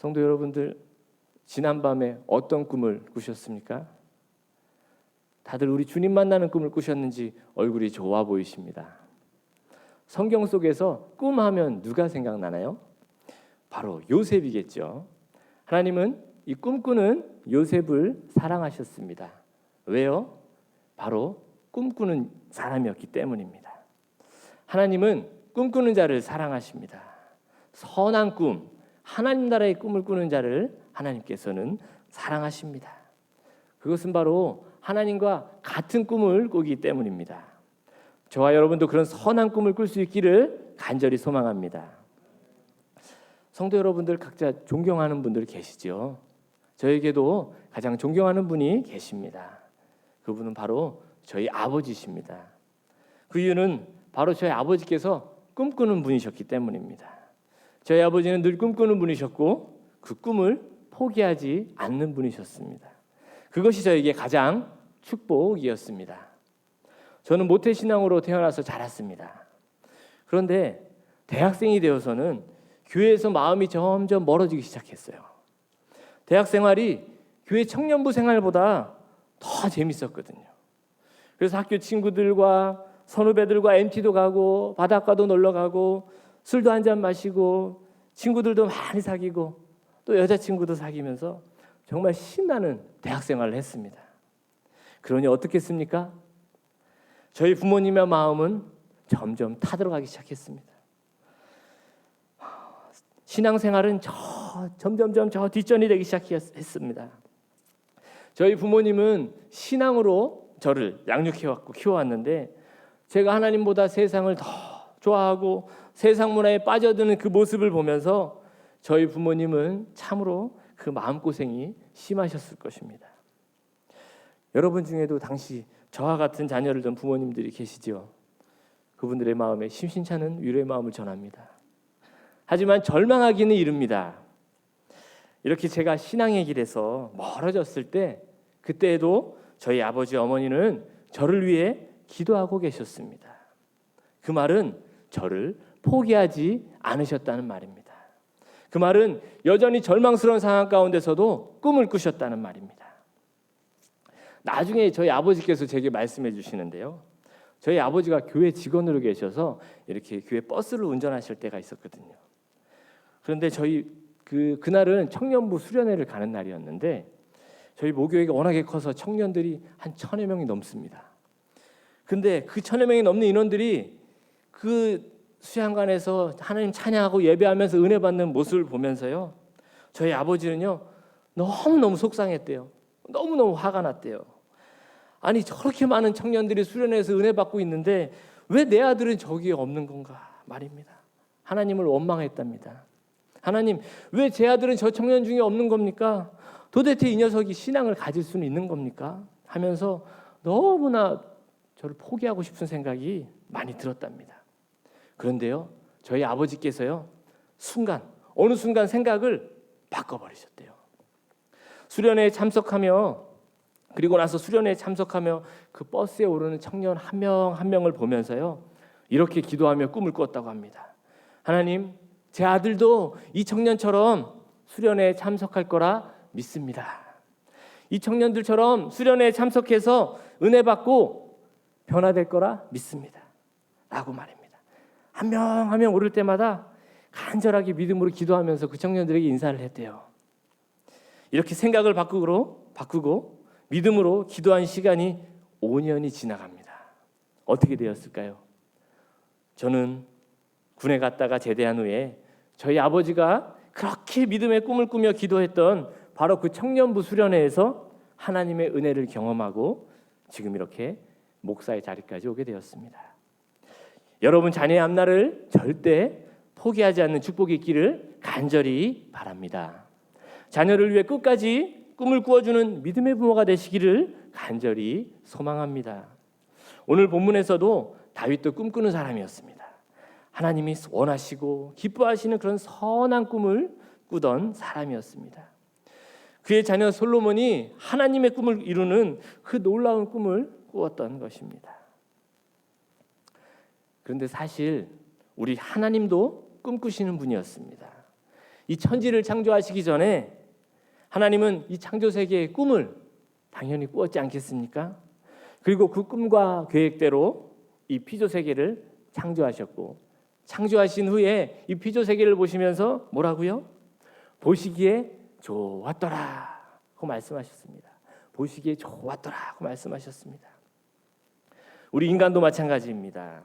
성도 여러분들, 지난밤에 어떤 꿈을 꾸셨습니까? 다들 우리 주님 만나는 꿈을 꾸셨는지 얼굴이 좋아 보이십니다. 성경 속에서 꿈하면 누가 생각나나요? 바로 요셉이겠죠. 하나님은 이 꿈꾸는 요셉을 사랑하셨습니다. 왜요? 바로 꿈꾸는 사람이었기 때문입니다. 하나님은 꿈꾸는 자를 사랑하십니다. 선한 꿈, 하나님 나라의 꿈을 꾸는 자를 하나님께서는 사랑하십니다. 그것은 바로 하나님과 같은 꿈을 꾸기 때문입니다. 저와 여러분도 그런 선한 꿈을 꿀 수 있기를 간절히 소망합니다. 성도 여러분들 각자 존경하는 분들 계시죠? 저에게도 가장 존경하는 분이 계십니다. 그분은 바로 저희 아버지십니다. 그 이유는 바로 저희 아버지께서 꿈꾸는 분이셨기 때문입니다. 저희 아버지는 늘 꿈꾸는 분이셨고 그 꿈을 포기하지 않는 분이셨습니다. 그것이 저에게 가장 축복이었습니다. 저는 모태신앙으로 태어나서 자랐습니다. 그런데 대학생이 되어서는 교회에서 마음이 점점 멀어지기 시작했어요. 대학 생활이 교회 청년부 생활보다 더 재밌었거든요. 그래서 학교 친구들과 선후배들과 MT도 가고 바닷가도 놀러 가고 술도 한잔 마시고 친구들도 많이 사귀고 또 여자친구도 사귀면서 정말 신나는 대학 생활을 했습니다. 그러니 어떻겠습니까? 저희 부모님의 마음은 점점 타들어가기 시작했습니다. 신앙생활은 점점점 뒷전이 되기 시작했습니다. 저희 부모님은 신앙으로 저를 양육해왔고 키워왔는데 제가 하나님보다 세상을 더 좋아하고 세상 문화에 빠져드는 그 모습을 보면서 저희 부모님은 참으로 그 마음고생이 심하셨을 것입니다. 여러분 중에도 당시 저와 같은 자녀를 둔 부모님들이 계시죠. 그분들의 마음에 심심찮은 위로의 마음을 전합니다. 하지만 절망하기는 이릅니다. 이렇게 제가 신앙의 길에서 멀어졌을 때 그때에도 저희 아버지 어머니는 저를 위해 기도하고 계셨습니다. 그 말은 저를 포기하지 않으셨다는 말입니다. 그 말은 여전히 절망스러운 상황 가운데서도 꿈을 꾸셨다는 말입니다. 나중에 저희 아버지께서 제게 말씀해 주시는데요. 저희 아버지가 교회 직원으로 계셔서 이렇게 교회 버스를 운전하실 때가 있었거든요. 그런데 저희 그날은 청년부 수련회를 가는 날이었는데 저희 모교회가 워낙에 커서 청년들이 한 1,000여 명이 넘습니다. 근데 그 1,000여 명이 넘는 인원들이 그 수양관에서 하나님 찬양하고 예배하면서 은혜 받는 모습을 보면서요. 저희 아버지는요. 너무너무 속상했대요. 너무너무 화가 났대요. 아니 저렇게 많은 청년들이 수련회에서 은혜 받고 있는데 왜 내 아들은 저기에 없는 건가 말입니다. 하나님을 원망했답니다. 하나님 왜 제 아들은 저 청년 중에 없는 겁니까? 도대체 이 녀석이 신앙을 가질 수는 있는 겁니까? 하면서 너무나 저를 포기하고 싶은 생각이 많이 들었답니다. 그런데요 저희 아버지께서요 어느 순간 생각을 바꿔버리셨대요. 수련회에 참석하며 그리고 나서 수련회에 참석하며 그 버스에 오르는 청년 한 명 한 명을 보면서요 이렇게 기도하며 꿈을 꿨다고 합니다. 하나님 제 아들도 이 청년처럼 수련회에 참석할 거라 믿습니다. 이 청년들처럼 수련회에 참석해서 은혜 받고 변화될 거라 믿습니다. 라고 말입니다. 한 명 한 명 오를 때마다 간절하게 믿음으로 기도하면서 그 청년들에게 인사를 했대요. 이렇게 생각을 바꾸고 믿음으로 기도한 시간이 5년이 지나갑니다. 어떻게 되었을까요? 저는 군에 갔다가 제대한 후에 저희 아버지가 그렇게 믿음의 꿈을 꾸며 기도했던 바로 그 청년부 수련회에서 하나님의 은혜를 경험하고 지금 이렇게 목사의 자리까지 오게 되었습니다. 여러분 자녀의 앞날을 절대 포기하지 않는 축복이 있기를 간절히 바랍니다. 자녀를 위해 끝까지 꿈을 꾸어주는 믿음의 부모가 되시기를 간절히 소망합니다. 오늘 본문에서도 다윗도 꿈꾸는 사람이었습니다. 하나님이 원하시고 기뻐하시는 그런 선한 꿈을 꾸던 사람이었습니다. 그의 자녀 솔로몬이 하나님의 꿈을 이루는 그 놀라운 꿈을 꾸었던 것입니다. 그런데 사실 우리 하나님도 꿈꾸시는 분이었습니다. 이 천지를 창조하시기 전에 하나님은 이 창조 세계의 꿈을 당연히 꾸었지 않겠습니까? 그리고 그 꿈과 계획대로 이 피조 세계를 창조하셨고, 창조하신 후에 이 피조 세계를 보시면서 뭐라고요? 보시기에 좋았더라 고 말씀하셨습니다. 보시기에 좋았더라 고 말씀하셨습니다. 우리 인간도 마찬가지입니다.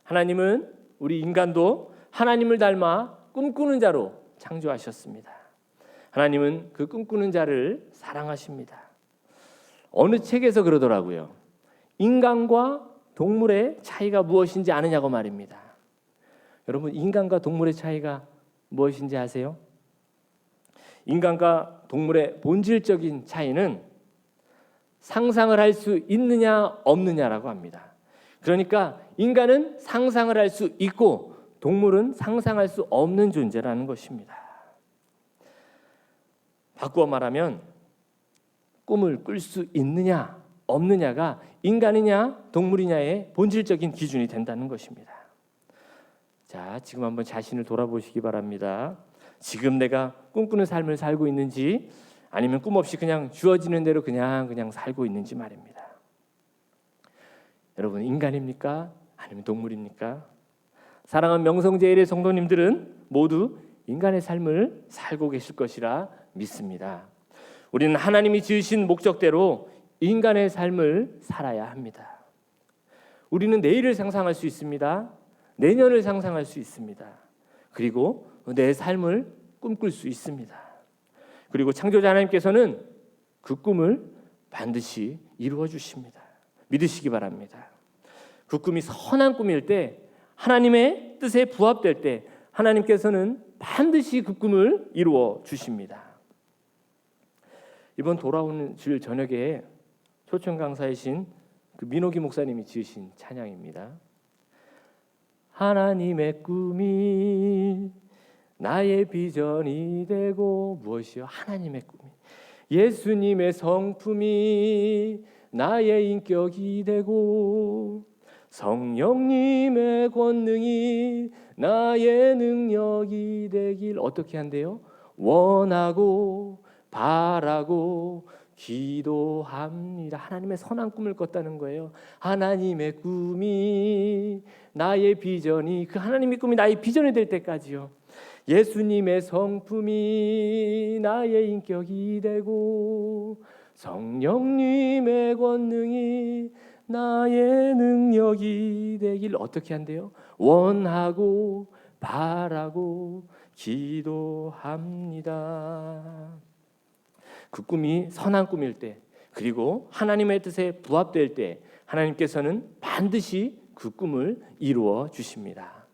하나님은 우리 인간도 하나님을 닮아 꿈꾸는 자로 창조하셨습니다. 하나님은 그 꿈꾸는 자를 사랑하십니다. 어느 책에서 그러더라고요. 인간과 동물의 차이가 무엇인지 아느냐고 말입니다. 여러분, 인간과 동물의 차이가 무엇인지 아세요? 인간과 동물의 본질적인 차이는 상상을 할 수 있느냐 없느냐라고 합니다. 그러니까 인간은 상상을 할 수 있고 동물은 상상할 수 없는 존재라는 것입니다. 바꾸어 말하면 꿈을 꿀 수 있느냐 없느냐가 인간이냐 동물이냐의 본질적인 기준이 된다는 것입니다. 자, 지금 한번 자신을 돌아보시기 바랍니다. 지금 내가 꿈꾸는 삶을 살고 있는지 아니면 꿈 없이 그냥 주어지는 대로 그냥 살고 있는지 말입니다. 여러분, 인간입니까? 아니면 동물입니까? 사랑하는 명성제일의 성도님들은 모두 인간의 삶을 살고 계실 것이라 믿습니다. 우리는 하나님이 지으신 목적대로 인간의 삶을 살아야 합니다. 우리는 내일을 상상할 수 있습니다. 내년을 상상할 수 있습니다. 그리고 내 삶을 꿈꿀 수 있습니다. 그리고 창조자 하나님께서는 그 꿈을 반드시 이루어 주십니다. 믿으시기 바랍니다. 그 꿈이 선한 꿈일 때, 하나님의 뜻에 부합될 때 하나님께서는 반드시 그 꿈을 이루어 주십니다. 이번 돌아오는 주일 저녁에 초청 강사이신 그 민호기 목사님이 지으신 찬양입니다. 하나님의 꿈이 나의 비전이 되고, 무엇이요? 하나님의 꿈이, 예수님의 성품이 나의 인격이 되고, 성령님의 권능이 나의 능력이 되길 어떻게 한대요? 원하고 바라고 기도합니다. 하나님의 선한 꿈을 꿨다는 거예요. 하나님의 꿈이 나의 비전이, 그 하나님의 꿈이 나의 비전이 될 때까지요. 예수님의 성품이 나의 인격이 되고, 성령님의 권능이 나의 능력이 되길 어떻게 한대요? 원하고 바라고 기도합니다. 그 꿈이 선한 꿈일 때, 그리고 하나님의 뜻에 부합될 때 하나님께서는 반드시 그 꿈을 이루어 주십니다.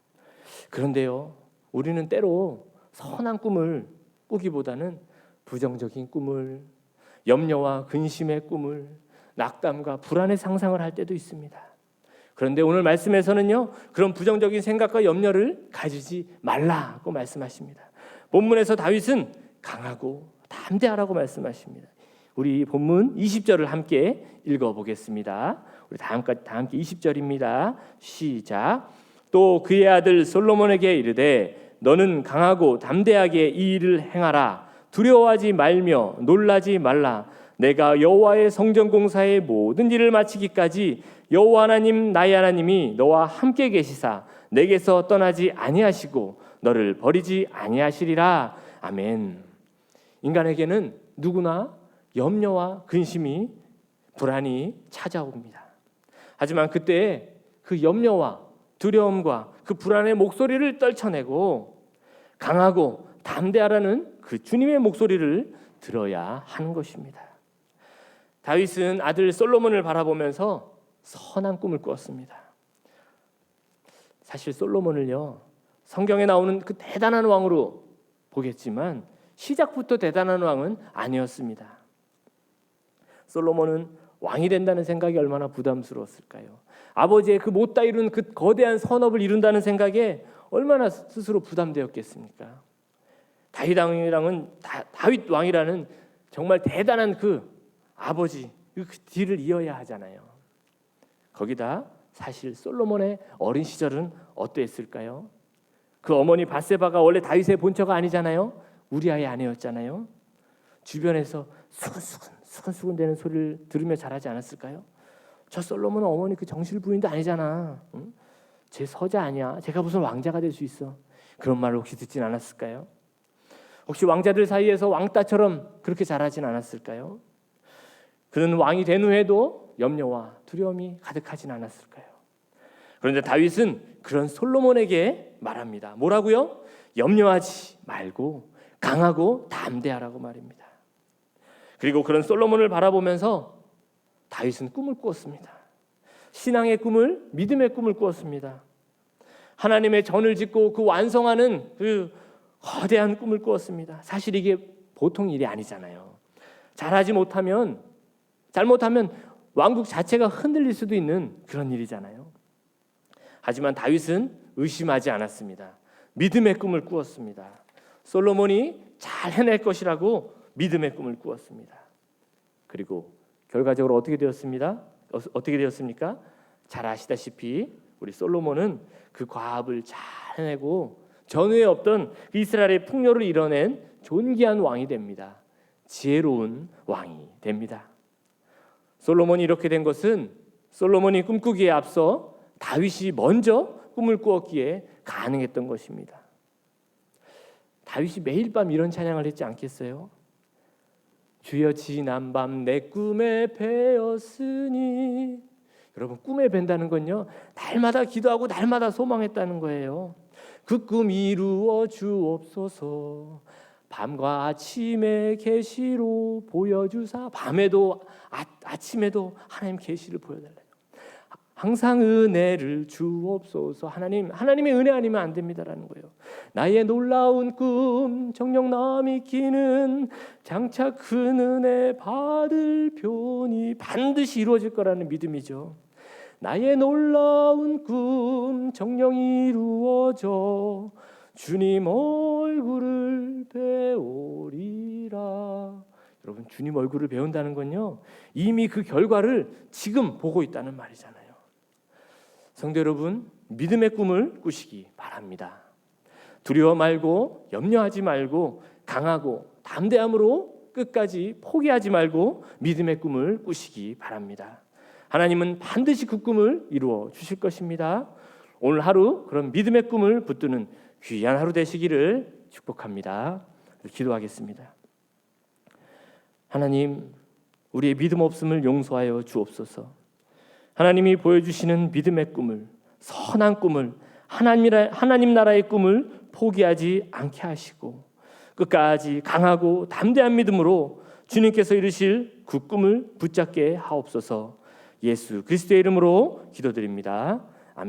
그런데요, 우리는 때로 선한 꿈을 꾸기보다는 부정적인 꿈을, 염려와 근심의 꿈을, 낙담과 불안의 상상을 할 때도 있습니다. 그런데 오늘 말씀에서는요, 그런 부정적인 생각과 염려를 가지지 말라고 말씀하십니다. 본문에서 다윗은 강하고 담대하라고 말씀하십니다. 우리 본문 20절을 함께 읽어보겠습니다. 우리 다 함께 20절입니다. 시작. 또 그의 아들 솔로몬에게 이르되 너는 강하고 담대하게 이 일을 행하라. 두려워하지 말며 놀라지 말라. 내가 여호와의 성전 공사의 모든 일을 마치기까지 여호와 하나님 나의 하나님이 너와 함께 계시사 내게서 떠나지 아니하시고 너를 버리지 아니하시리라. 아멘. 인간에게는 누구나 염려와 근심이, 불안이 찾아옵니다. 하지만 그때 그 염려와 두려움과 그 불안의 목소리를 떨쳐내고 강하고 담대하라는 그 주님의 목소리를 들어야 하는 것입니다. 다윗은 아들 솔로몬을 바라보면서 선한 꿈을 꾸었습니다. 사실 솔로몬을요, 성경에 나오는 그 대단한 왕으로 보겠지만 시작부터 대단한 왕은 아니었습니다. 솔로몬은 왕이 된다는 생각이 얼마나 부담스러웠을까요? 아버지의 그 못다 이룬 그 거대한 선업을 이룬다는 생각에 얼마나 스스로 부담되었겠습니까? 다윗 왕이라는 정말 대단한 그 아버지, 그 뒤를 이어야 하잖아요. 거기다 사실 솔로몬의 어린 시절은 어땠을까요? 그 어머니 밧세바가 원래 다윗의 본처가 아니잖아요. 우리아의 아내였잖아요. 주변에서 수근수근 되는 소리를 들으며 자라지 않았을까요? 저 솔로몬은 어머니 그 정실 부인도 아니잖아. 응? 제 서자 아니야. 제가 무슨 왕자가 될 수 있어. 그런 말을 혹시 듣진 않았을까요? 혹시 왕자들 사이에서 왕따처럼 그렇게 자라진 않았을까요? 그는 왕이 된 후에도 염려와 두려움이 가득하진 않았을까요? 그런데 다윗은 그런 솔로몬에게 말합니다. 뭐라고요? 염려하지 말고 강하고 담대하라고 말입니다. 그리고 그런 솔로몬을 바라보면서 다윗은 꿈을 꾸었습니다. 신앙의 꿈을, 믿음의 꿈을 꾸었습니다. 하나님의 전을 짓고 그 완성하는 그 거대한 꿈을 꾸었습니다. 사실 이게 보통 일이 아니잖아요. 잘못하면 왕국 자체가 흔들릴 수도 있는 그런 일이잖아요. 하지만 다윗은 의심하지 않았습니다. 믿음의 꿈을 꾸었습니다. 솔로몬이 잘 해낼 것이라고 믿음의 꿈을 꾸었습니다. 그리고 결과적으로 어떻게 되었습니까? 잘 아시다시피 우리 솔로몬은 그 과업을 잘 해내고 전후에 없던 이스라엘의 풍요를 이뤄낸 존귀한 왕이 됩니다. 지혜로운 왕이 됩니다. 솔로몬이 이렇게 된 것은 솔로몬이 꿈꾸기에 앞서 다윗이 먼저 꿈을 꾸었기에 가능했던 것입니다. 다윗이 매일 밤 이런 찬양을 했지 않겠어요? 주여 지난 밤 내 꿈에 배었으니. 여러분, 꿈에 벤다는 건요, 날마다 기도하고 날마다 소망했다는 거예요. 그 꿈 이루어 주옵소서. 밤과 아침의 계시로 보여주사. 밤에도 아침에도 하나님 계시를 보여달래요. 항상 은혜를 주옵소서. 하나님의 은혜 아니면 안 됩니다라는 거예요. 나의 놀라운 꿈 정녕 남이 끼는 장차 큰 은혜 받을 표니. 반드시 이루어질 거라는 믿음이죠. 나의 놀라운 꿈 정녕 이루어져 주님 얼굴을 배우리라. 여러분, 주님 얼굴을 배운다는 건요, 이미 그 결과를 지금 보고 있다는 말이잖아요. 성도 여러분, 믿음의 꿈을 꾸시기 바랍니다. 두려워 말고 염려하지 말고 강하고 담대함으로 끝까지 포기하지 말고 믿음의 꿈을 꾸시기 바랍니다. 하나님은 반드시 그 꿈을 이루어 주실 것입니다. 오늘 하루 그런 믿음의 꿈을 붙드는 귀한 하루 되시기를 축복합니다. 기도하겠습니다. 하나님, 우리의 믿음 없음을 용서하여 주옵소서. 하나님이 보여주시는 믿음의 꿈을, 선한 꿈을, 하나님 나라의 꿈을 포기하지 않게 하시고 끝까지 강하고 담대한 믿음으로 주님께서 이루실 그 꿈을 붙잡게 하옵소서. 예수 그리스도의 이름으로 기도드립니다.